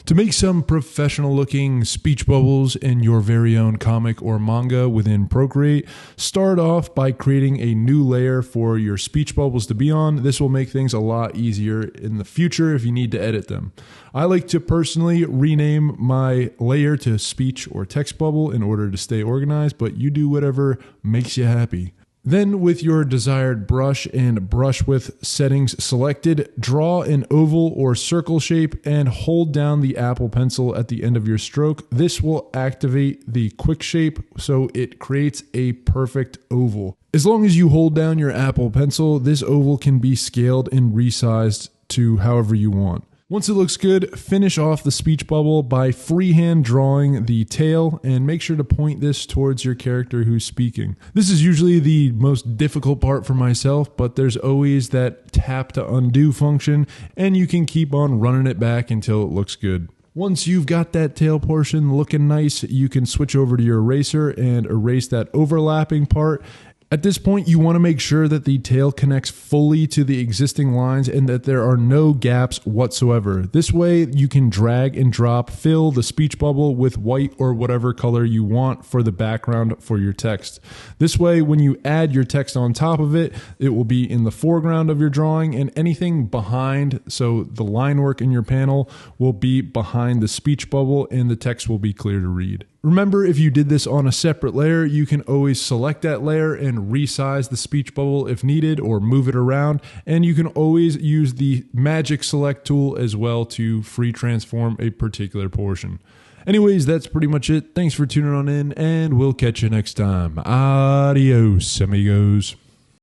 To make some professional looking speech bubbles in your very own comic or manga within Procreate, start off by creating a new layer for your speech bubbles to be on. This will make things a lot easier in the future if you need to edit them. I like to personally rename my layer to speech or text bubble in order to stay organized, but you do whatever makes you happy. Then with your desired brush and brush width settings selected, draw an oval or circle shape and hold down the Apple Pencil at the end of your stroke. This will activate the quick shape so it creates a perfect oval. As long as you hold down your Apple Pencil, this oval can be scaled and resized to however you want. Once it looks good, finish off the speech bubble by freehand drawing the tail and make sure to point this towards your character who's speaking. This is usually the most difficult part for myself, but there's always that tap to undo function and you can keep on running it back until it looks good. Once you've got that tail portion looking nice, you can switch over to your eraser and erase that overlapping part. At this point, you want to make sure that the tail connects fully to the existing lines and that there are no gaps whatsoever. This way, you can drag and drop, fill the speech bubble with white or whatever color you want for the background for your text. This way, when you add your text on top of it, it will be in the foreground of your drawing, and anything behind, so the line work in your panel, will be behind the speech bubble and the text will be clear to read. Remember, if you did this on a separate layer, you can always select that layer and resize the speech bubble if needed or move it around. And you can always use the magic select tool as well to free transform a particular portion. Anyways, that's pretty much it. Thanks for tuning on in and we'll catch you next time. Adios, amigos.